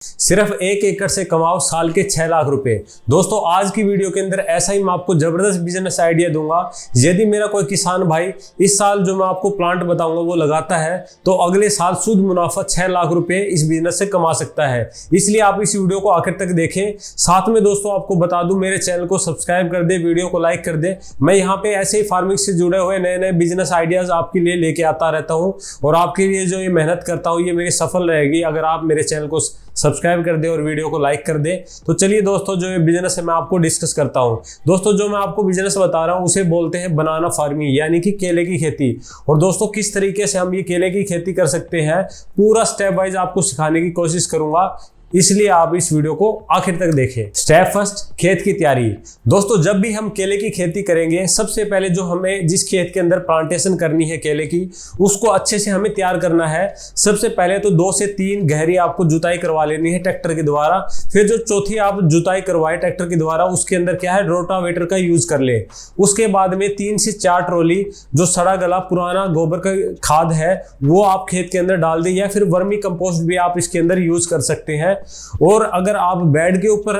सिर्फ 1 एकड़ से कमाओ साल के 6 लाख रुपए। दोस्तों आज की वीडियो के अंदर ऐसा ही मैं आपको जबरदस्त बिजनेस आइडिया दूंगा। यदि मेरा कोई किसान भाई इस साल जो मैं आपको प्लांट बताऊंगा वो लगाता है तो अगले साल शुद्ध मुनाफा 6 लाख रुपए इस बिजनेस से कमा सकता है। इसलिए आप इस वीडियो को आखिर तक देखें। साथ में दोस्तों आपको बता दूं, मेरे चैनल को सब्सक्राइब कर दे, वीडियो को लाइक कर दे। मैं यहाँ पे ऐसे ही फार्मिंग से जुड़े हुए नए नए बिजनेस आइडियाज आपके लिए लेके आता रहता हूँ और आपके लिए जो ये मेहनत करता हूँ ये मेरी सफल रहेगी अगर आप मेरे चैनल को सब्सक्राइब कर दे और वीडियो को लाइक कर दे। तो चलिए दोस्तों, जो ये बिजनेस है मैं आपको डिस्कस करता हूं। दोस्तों जो मैं आपको बिजनेस बता रहा हूं उसे बोलते हैं बनाना फार्मिंग, यानी कि केले की खेती। और दोस्तों किस तरीके से हम ये केले की खेती कर सकते हैं पूरा स्टेप वाइज आपको सिखाने की कोशिश करूंगा, इसलिए आप इस वीडियो को आखिर तक देखें। स्टेप फर्स्ट, खेत की तैयारी। दोस्तों जब भी हम केले की खेती करेंगे सबसे पहले जो हमें जिस खेत के अंदर प्लांटेशन करनी है केले की उसको अच्छे से हमें तैयार करना है। सबसे पहले तो 2 से 3 गहरी आपको जुताई करवा लेनी है ट्रैक्टर के द्वारा। फिर जो चौथी आप जुताई करवाए ट्रैक्टर के द्वारा उसके अंदर क्या है, रोटावेटर का यूज कर ले। उसके बाद में 3 से 4 ट्रॉली जो सड़ा गला पुराना गोबर का खाद है वो आप खेत के अंदर डाल दें, या फिर वर्मी कंपोस्ट भी आप इसके अंदर यूज कर सकते हैं। और अगर आप बेड के ऊपर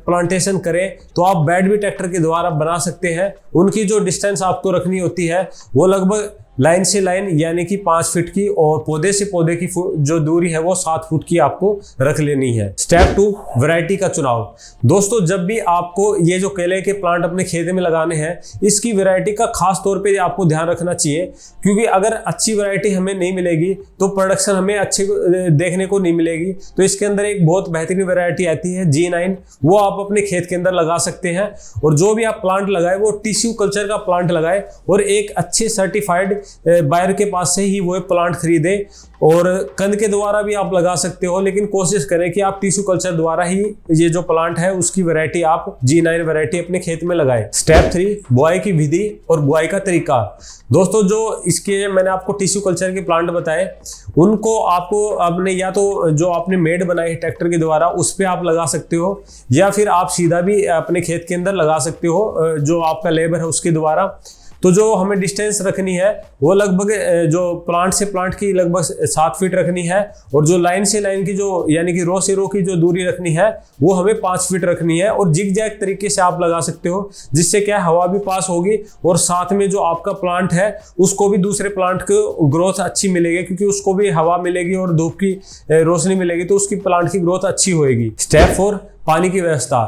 प्लांटेशन करें तो आप बेड भी ट्रैक्टर के द्वारा बना सकते हैं। उनकी जो डिस्टेंस आपको रखनी होती है वो लगभग लाइन से लाइन यानी कि 5 फीट की, और पौधे से पौधे की जो दूरी है वो 7 फुट की आपको रख लेनी है। स्टेप 2, वैरायटी का चुनाव। दोस्तों जब भी आपको ये जो केले के प्लांट अपने खेत में लगाने हैं इसकी वैरायटी का खास तौर पे आपको ध्यान रखना चाहिए, क्योंकि अगर अच्छी वैरायटी हमें नहीं मिलेगी तो प्रोडक्शन हमें अच्छे देखने को नहीं मिलेगी। तो इसके अंदर एक बहुत बेहतरीन वैरायटी आती है G9, वो आप अपने खेत के अंदर लगा सकते हैं। और जो भी आप प्लांट लगाए वो टिश्यू कल्चर का प्लांट लगाए और एक अच्छे सर्टिफाइड बायर के पास से ही वो प्लांट खरीदे। और कंद के द्वारा भी आप लगा सकते हो, लेकिन कोशिश करें कि आप टिश्यू कल्चर द्वारा ही ये जो प्लांट है उसकी वैरायटी आप G9 वैरायटी अपने खेत में लगाएं। स्टेप 3, बुआई की विधि और बुआई का तरीका। दोस्तों जो इसके मैंने आपको टिश्यू कल्चर के प्लांट बताए उनको आपको अपने या तो जो आपने मेड बनाई ट्रैक्टर के द्वारा उस पर आप लगा सकते हो, या फिर आप सीधा भी अपने खेत के अंदर लगा सकते हो जो आपका लेबर है उसके द्वारा। तो जो हमें डिस्टेंस रखनी है वो लगभग जो प्लांट से प्लांट की लगभग 7 फीट रखनी है, और जो लाइन से लाइन की जो यानी कि रो से रो की जो दूरी रखनी है वो हमें 5 फीट रखनी है। और जिग जैग तरीके से आप लगा सकते हो, जिससे क्या हवा भी पास होगी और साथ में जो आपका प्लांट है उसको भी दूसरे प्लांट को ग्रोथ अच्छी मिलेगी, क्योंकि उसको भी हवा मिलेगी और धूप की रोशनी मिलेगी तो उसकी प्लांट की ग्रोथ अच्छी होगी। स्टेप 4, पानी की व्यवस्था।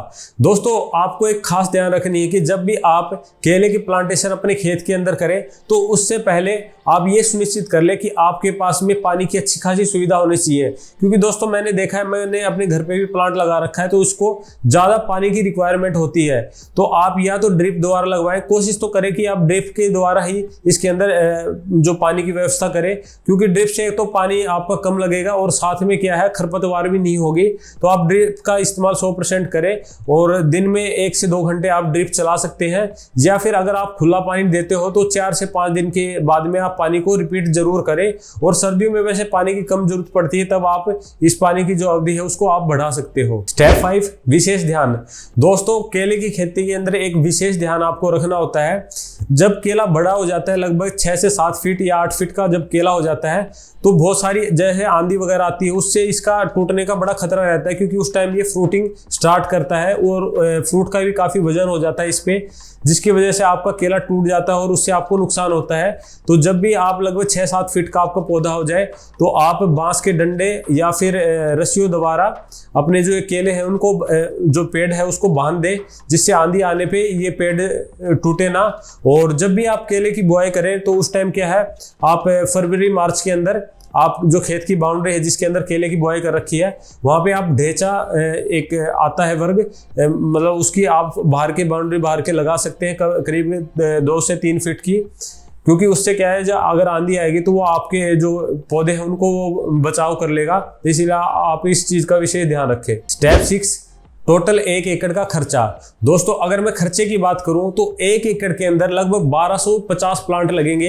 दोस्तों आपको एक खास ध्यान रखनी है कि जब भी आप केले की प्लांटेशन अपने खेत के अंदर करें तो उससे पहले आप ये सुनिश्चित कर ले कि आपके पास में पानी की अच्छी खासी सुविधा होनी चाहिए। क्योंकि दोस्तों मैंने देखा है, मैंने अपने घर पे भी प्लांट लगा रखा है तो उसको ज़्यादा पानी की रिक्वायरमेंट होती है। तो आप या तो ड्रिप द्वारा लगवाएं, कोशिश तो करें कि आप ड्रिप के द्वारा ही इसके अंदर जो पानी की व्यवस्था करें, क्योंकि ड्रिप से तो पानी आपका कम लगेगा और साथ में क्या है खरपतवार भी नहीं होगी। तो आप ड्रिप का इस्तेमाल 100% करें और दिन में 1 से 2 घंटे आप ड्रिप चला सकते हैं। या फिर अगर आप खुला पानी देते हो तो 4 से 5 दिन के बाद में आप पानी को रिपीट जरूर करें। और सर्दियों में वैसे पानी की कम जरूरत पड़ती है, तब आप इस पानी की जो अवधि है उसको आप बढ़ा सकते हो। स्टेप 5, विशेष ध्यान। दोस्तों केले की खेती के अंदर एक विशेष ध्यान आपको रखना होता है। जब केला बड़ा हो जाता है लगभग 6 से 7 फीट या 8 फीट का जब केला हो जाता है तो बहुत सारी जैसे आंधी वगैरह आती है उससे इसका टूटने का बड़ा खतरा रहता है, क्योंकि उस टाइम ये फ्रूटिंग स्टार्ट करता है और फ्रूट का भी काफी वजन हो जाता है इस पे, जिसकी वजह से आपका केला टूट जाता है और उससे आपको नुकसान होता है। तो जब भी आप लगभग 6-7 फीट का आपका पौधा हो जाए तो आप बांस के डंडे या फिर रस्सियों द्वारा अपने जो केले हैं उनको जो पेड़ है उसको बांध दे, जिससे आंधी आने पे ये पेड़ टूटे ना। और जब भी आप केले की बुआई करें तो उस टाइम क्या है, आप फरवरी मार्च के अंदर आप जो खेत की बाउंड्री है जिसके अंदर केले की बुआई कर रखी है वहाँ पे आप ढेंचा एक आता है वर्ग, मतलब उसकी आप बाहर के बाउंड्री बाहर के लगा सकते हैं करीब 2 से 3 फीट की, क्योंकि उससे क्या है जब अगर आंधी आएगी तो वो आपके जो पौधे हैं उनको वो बचाव कर लेगा। इसीलिए आप इस चीज का विशेष ध्यान रखें। स्टेप 6, टोटल 1 एकड़ का खर्चा। दोस्तों अगर मैं खर्चे की बात करूं तो 1 एकड़ के अंदर लगभग 1250 प्लांट लगेंगे,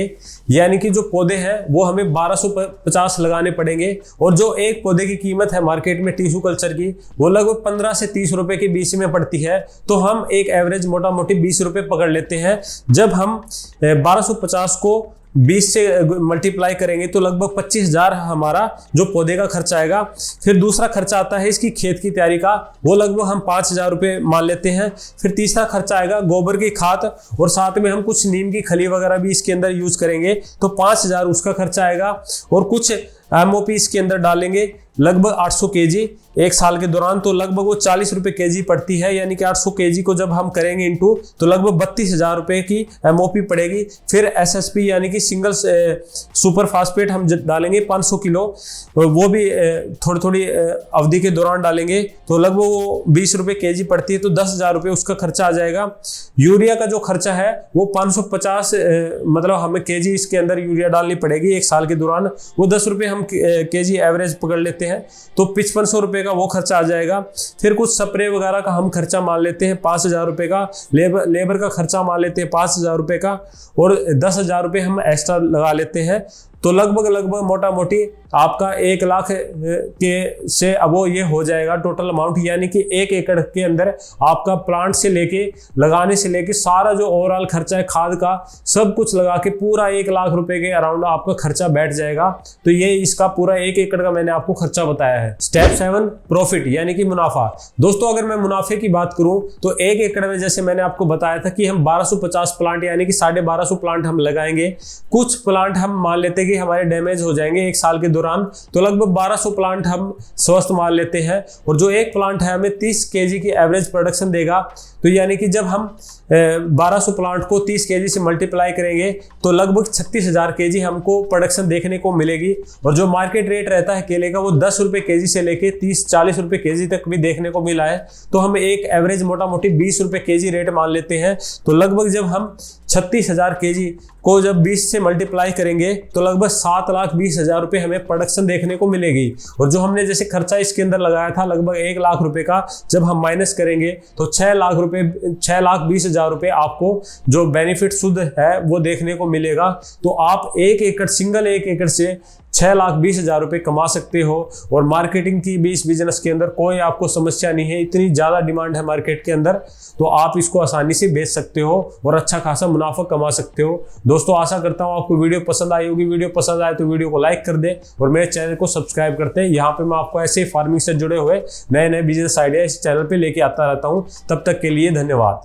यानी कि जो पौधे हैं वो हमें 1250 लगाने पड़ेंगे। और जो एक पौधे की कीमत है मार्केट में टिश्यू कल्चर की वो लगभग 15 से 30 रुपए के बीच में पड़ती है। तो हम एक एवरेज मोटा मोटी 20 रुपए पकड़ लेते हैं। जब हम 1250 को 20 से मल्टीप्लाई करेंगे तो लगभग 25,000 हमारा जो पौधे का खर्चा आएगा। फिर दूसरा खर्चा आता है इसकी खेत की तैयारी का, वो लगभग हम 5,000 रुपये मान लेते हैं। फिर तीसरा खर्चा आएगा गोबर की खाद, और साथ में हम कुछ नीम की खली वगैरह भी इसके अंदर यूज करेंगे तो 5,000 उसका खर्चा आएगा। और कुछ MOP इसके अंदर डालेंगे लगभग 800 kg एक साल के दौरान, तो लगभग वो 40 रुपये kg पड़ती है, यानी कि 800 kg को जब हम करेंगे इंटू तो लगभग 32,000 रुपये की MOP पड़ेगी। फिर SSP यानी कि सिंगल सुपर फास्फेट हम डालेंगे 500 किलो, वो भी थोड़ी थोड़ी अवधि के दौरान डालेंगे तो लगभग वो 20 रुपये kg पड़ती है, तो 10,000 रुपये उसका खर्चा आ जाएगा। यूरिया का जो खर्चा है वो 550 मतलब हमें kg इसके अंदर यूरिया डालनी पड़ेगी एक साल के दौरान, वो 10 रुपये हम kg एवरेज पकड़ लेते हैं, तो 5500 रुपये का वो खर्चा आ जाएगा। फिर कुछ स्प्रे वगैरह का हम खर्चा मान लेते हैं 5,000 रुपये का, लेबर का खर्चा मान लेते हैं 5,000 रुपये का, और 10,000 रुपये हम एक्स्ट्रा लगा लेते हैं। तो लगभग मोटा मोटी आपका 1 लाख के से अब वो ये हो जाएगा टोटल अमाउंट, यानी कि 1 एकड़ के अंदर आपका प्लांट से लेके लगाने से लेके सारा जो ओवरऑल खर्चा है खाद का सब कुछ लगा के पूरा 1 लाख रुपए के अराउंड आपका खर्चा बैठ जाएगा। तो ये इसका पूरा 1 एकड़ का मैंने आपको खर्चा बताया है। स्टेप 7 प्रॉफिट यानी कि मुनाफा। दोस्तों अगर मैं मुनाफे की बात करूं तो 1 एकड़ में जैसे मैंने आपको बताया था कि हम 1250 प्लांट यानी कि 1250 प्लांट हम लगाएंगे। कुछ प्लांट हम मान लेते कि हमारे डैमेज हो जाएंगे एक साल के दौरान, तो लगभग 1200 प्लांट हम स्वस्थ मान लेते हैं, और जो एक प्लांट है हमें 30 kg की एवरेज प्रोडक्शन देगा। तो यानी कि जब हम 1200 प्लांट को 30 kg से मल्टीप्लाई करेंगे तो लगभग 36,000 kg हमको प्रोडक्शन देखने को मिलेगी। और जो मार्केट रेट रहता है केले का वो 10 रुपये kg से लेके 30-40 रुपये kg तक भी देखने को मिला है, तो हम एक एवरेज मोटा मोटी 20 रुपये kg रेट मान लेते हैं। तो लगभग जब हम 36,000 kg को जब 20 से मल्टीप्लाई करेंगे तो लगभग 7,20,000 रुपये हमें प्रोडक्शन देखने को मिलेगी। और जो हमने जैसे खर्चा इसके अंदर लगाया था लगभग 1 लाख रुपए का, जब हम माइनस करेंगे तो 6,20,000 रुपये आपको जो बेनिफिट शुद्ध है वो देखने को मिलेगा। तो आप 1 एकड़ सिंगल 1 एकड़ से 6,20,000 रुपये कमा सकते हो। और मार्केटिंग की भी इस बिजनेस के अंदर कोई आपको समस्या नहीं है, इतनी ज़्यादा डिमांड है मार्केट के अंदर, तो आप इसको आसानी से बेच सकते हो और अच्छा खासा मुनाफा कमा सकते हो। दोस्तों आशा करता हूँ आपको वीडियो पसंद आई होगी। वीडियो पसंद आए तो वीडियो को लाइक कर दें और मेरे चैनल को सब्सक्राइब करते हैं। यहाँ पे मैं आपको ऐसे फार्मिंग से जुड़े हुए नए नए बिजनेस आइडिया इस चैनल पे लेके आता रहता हूँ। तब तक के लिए धन्यवाद।